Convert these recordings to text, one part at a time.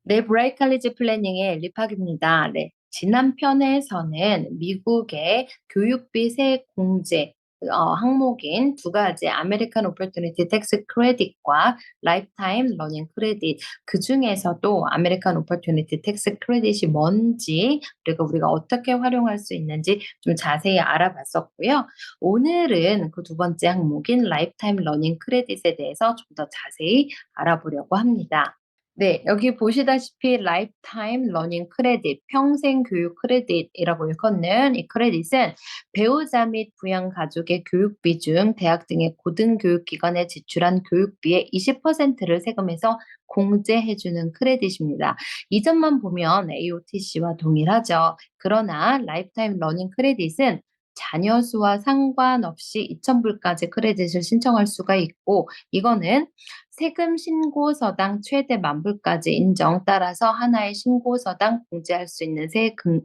네, 브레이크 칼리지 플래닝의 엘리팍입니다. 네, 지난 편에서는 미국의 교육비 세액 공제 항목인 두 가지 아메리칸 오퍼튜니티 텍스 크레딧과 라이프타임 러닝 크레딧 그 중에서도 아메리칸 오퍼튜니티 텍스 크레딧이 뭔지 그리고 우리가 어떻게 활용할 수 있는지 좀 자세히 알아봤었고요. 오늘은 그 두 번째 항목인 라이프타임 러닝 크레딧에 대해서 좀 더 자세히 알아보려고 합니다. 네, 여기 보시다시피 라이프타임 러닝 크레딧, 평생 교육 크레딧이라고 일컫는 이 크레딧은 배우자 및 부양 가족의 교육비 중 대학 등의 고등교육기관에 지출한 교육비의 20%를 세금에서 공제해주는 크레딧입니다. 이 점만 보면 AOTC와 동일하죠. 그러나 라이프타임 러닝 크레딧은 자녀 수와 상관없이 2,000불까지 크레딧을 신청할 수가 있고, 이거는 세금 신고서당 최대 10,000불까지 인정. 따라서 하나의 신고서당 공제할 수 있는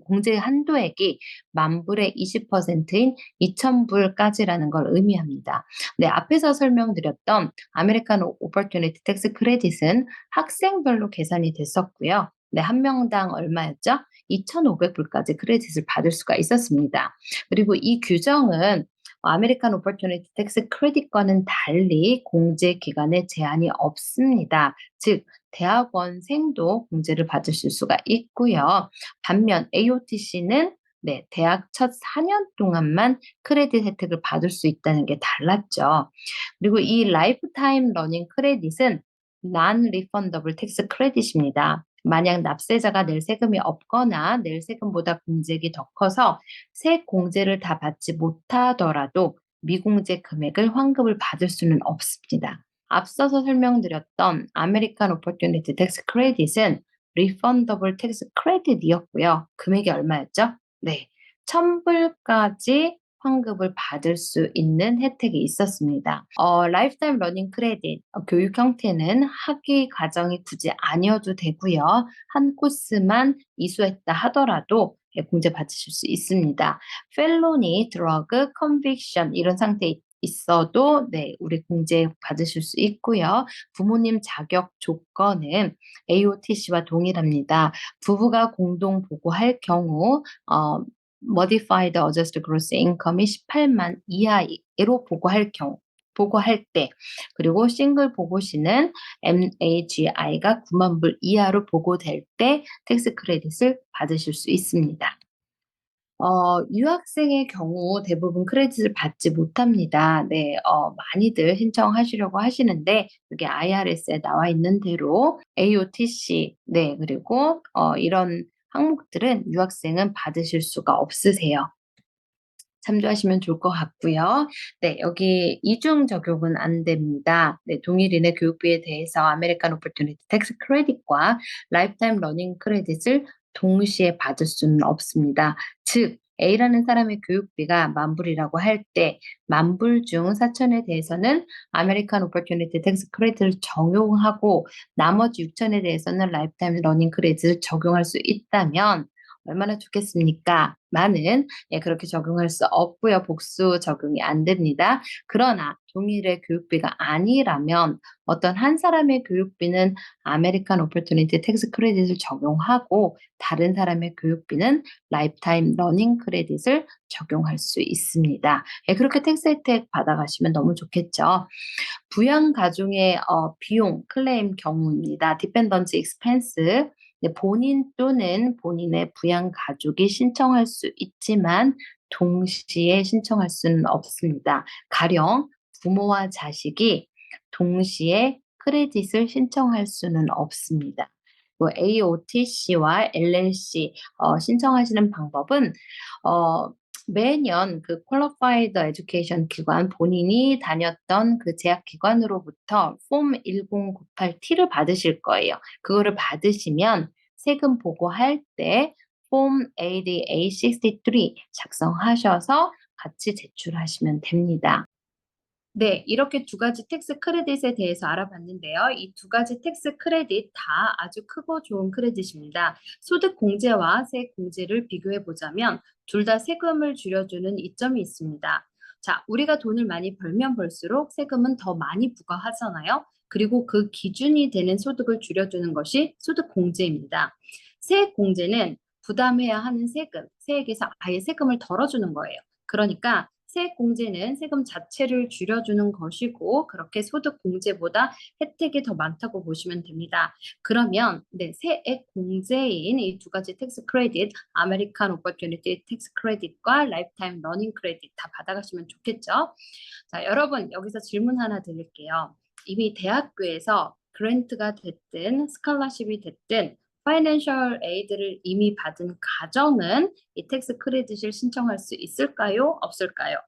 공제 한도액이 10,000불의 20%인 2,000불까지라는 걸 의미합니다. 네, 앞에서 설명드렸던 아메리칸 오퍼튜니티 텍스 크레딧은 학생별로 계산이 됐었고요. 네, 한 명당 얼마였죠? 2,500불까지 크레딧을 받을 수가 있었습니다. 그리고 이 규정은 아메리칸 오퍼튜니티 텍스 크레딧과는 달리 공제 기간에 제한이 없습니다. 즉, 대학원생도 공제를 받으실 수가 있고요. 반면 AOTC는 네, 대학 첫 4년 동안만 크레딧 혜택을 받을 수 있다는 게 달랐죠. 그리고 이 라이프타임 러닝 크레딧은 non-refundable tax credit입니다. 만약 납세자가 낼 세금이 없거나 낼 세금보다 공제액이 더 커서 세액 공제를 다 받지 못하더라도 미공제 금액을 환급을 받을 수는 없습니다. 앞서서 설명드렸던 아메리칸 오퍼튜니티 텍스 크레딧은 리펀더블 텍스 크레딧이었고요. 금액이 얼마였죠? 네, 1,000불까지 환급을 받을 수 있는 혜택이 있었습니다. 라이프타임 러닝 크레딧 교육 형태는 학위 과정이 굳이 아니어도 되고요. 한 코스만 이수했다 하더라도 공제 받으실 수 있습니다. 펠로니, 드러그, 컨빅션 이런 상태에 있어도 네, 우리 공제 받으실 수 있고요. 부모님 자격 조건은 AOTC와 동일합니다. 부부가 공동 보고할 경우 Modified Adjusted Gross Income이 18만 이하로 보고할 때, 그리고 싱글 보고 시는 MAGI가 9만 불 이하로 보고될 때 텍스 크레딧을 받으실 수 있습니다. 유학생의 경우 대부분 크레딧을 받지 못합니다. 네, 많이들 신청하시려고 하시는데, 여기 IRS에 나와 있는 대로 AOTC, 네, 그리고 이런 항목들은 유학생은 받으실 수가 없으세요. 참조하시면 좋을 것 같고요. 네, 여기 이중 적용은 안 됩니다. 네, 동일인의 교육비에 대해서 아메리칸 오퍼튜니티 텍스 크레딧과 라이프타임 러닝 크레딧을 동시에 받을 수는 없습니다. 즉, A라는 사람의 교육비가 10,000불이라고 할 때 10,000불 중 4,000에 대해서는 아메리칸 오퍼튜니티 텍스 크레딧을 적용하고 나머지 6,000에 대해서는 라이프타임 러닝 크레딧을 적용할 수 있다면 얼마나 좋겠습니까? 많은 그렇게 적용할 수 없고요. 복수 적용이 안 됩니다. 그러나 동일의 교육비가 아니라면 어떤 한 사람의 교육비는 아메리칸 오퍼튜니티 텍스 크레딧을 적용하고 다른 사람의 교육비는 라이프타임 러닝 크레딧을 적용할 수 있습니다. 그렇게 텍스 혜택 받아가시면 너무 좋겠죠. 부양 가중의 비용 클레임 경우입니다. 디펜던트 익스펜스 본인 또는 본인의 부양 가족이 신청할 수 있지만 동시에 신청할 수는 없습니다. 가령 부모와 자식이 동시에 크레딧을 신청할 수는 없습니다. AOTC와 LLC 신청하시는 방법은 매년 그 퀄리파이드 에듀케이션 기관 본인이 다녔던 그 재학 기관으로부터 폼 1098T를 받으실 거예요. 그거를 받으시면 세금 보고할 때 폼 ADA63 작성하셔서 같이 제출하시면 됩니다. 네, 이렇게 두 가지 텍스 크레딧에 대해서 알아봤는데요. 이 두 가지 텍스 크레딧 다 아주 크고 좋은 크레딧입니다. 소득 공제와 세액 공제를 비교해 보자면 둘 다 세금을 줄여주는 이점이 있습니다. 자, 우리가 돈을 많이 벌면 벌수록 세금은 더 많이 부과하잖아요. 그리고 그 기준이 되는 소득을 줄여주는 것이 소득공제입니다. 세액공제는 부담해야 하는 세금, 세액에서 아예 세금을 덜어주는 거예요. 그러니까 세액공제는 세금 자체를 줄여주는 것이고 그렇게 소득공제보다 혜택이 더 많다고 보시면 됩니다. 그러면 네, 세액공제인 이 두 가지 텍스 크레딧, 아메리칸 오퍼튜니티 텍스 크레딧과 라이프타임 러닝 크레딧 다 받아가시면 좋겠죠? 자, 여러분 여기서 질문 하나 드릴게요. 이미 대학교에서 그랜트가 됐든 스칼라십이 됐든 파이낸셜 에이드를 이미 받은 가정은 이 텍스 크레딧을 신청할 수 있을까요? 없을까요?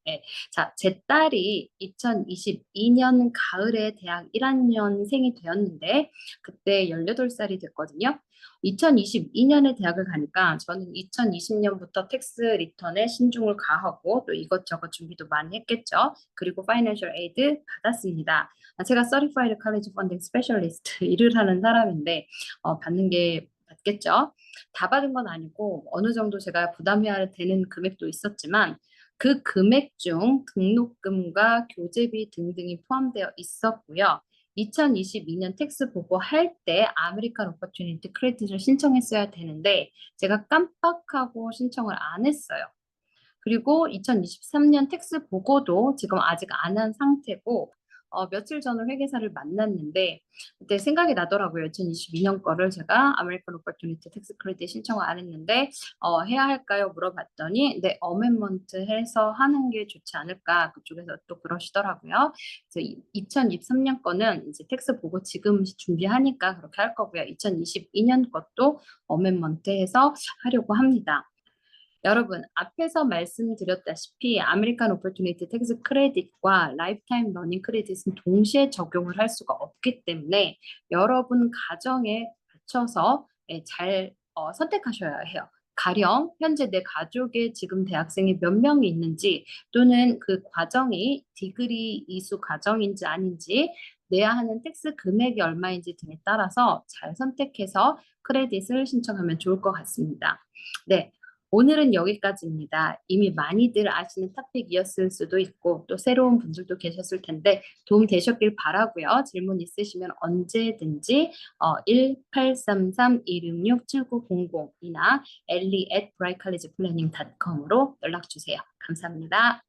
네. 자, 제 딸이 2022년 가을에 대학 1학년생이 되었는데 그때 18살이 됐거든요. 2022년에 대학을 가니까 저는 2020년부터 텍스 리턴에 신중을 가하고 또 이것저것 준비도 많이 했겠죠. 그리고 파이낸셜 에이드 받았습니다. 제가 Certified College Funding Specialist 일을 하는 사람인데 받는 게 받겠죠. 다 받은 건 아니고 어느 정도 제가 부담해야 되는 금액도 있었지만 그 금액 중 등록금과 교재비 등등이 포함되어 있었고요. 2022년 텍스 보고할 때 아메리칸 오퍼튜니티 크레딧을 신청했어야 되는데 제가 깜빡하고 신청을 안 했어요. 그리고 2023년 텍스 보고도 지금 아직 안 한 상태고 며칠 전에 회계사를 만났는데 그때 생각이 나더라고요. 2022년 거를 제가 아메리칸 오퍼튜니티 텍스 크레딧 신청을 안 했는데 해야 할까요? 물어봤더니 네, 어멘먼트 해서 하는 게 좋지 않을까 그쪽에서 또 그러시더라고요. 그래서 2023년 거는 이제 텍스 보고 지금 준비하니까 그렇게 할 거고요. 2022년 것도 어멘먼트 해서 하려고 합니다. 여러분, 앞에서 말씀드렸다시피 아메리칸 오퍼튜니티 텍스 크레딧과 라이프타임 러닝 크레딧은 동시에 적용을 할 수가 없기 때문에 여러분 가정에 맞춰서 잘 선택하셔야 해요. 가령 현재 내 가족에 지금 대학생이 몇 명이 있는지 또는 그 과정이 디그리 이수 과정인지 아닌지 내야 하는 텍스 금액이 얼마인지 등에 따라서 잘 선택해서 크레딧을 신청하면 좋을 것 같습니다. 네, 오늘은 여기까지입니다. 이미 많이들 아시는 토픽이었을 수도 있고 또 새로운 분들도 계셨을 텐데 도움 되셨길 바라고요. 질문 있으시면 언제든지 1833-166-7900이나 ellie@brightcollegeplanning.com으로 연락 주세요. 감사합니다.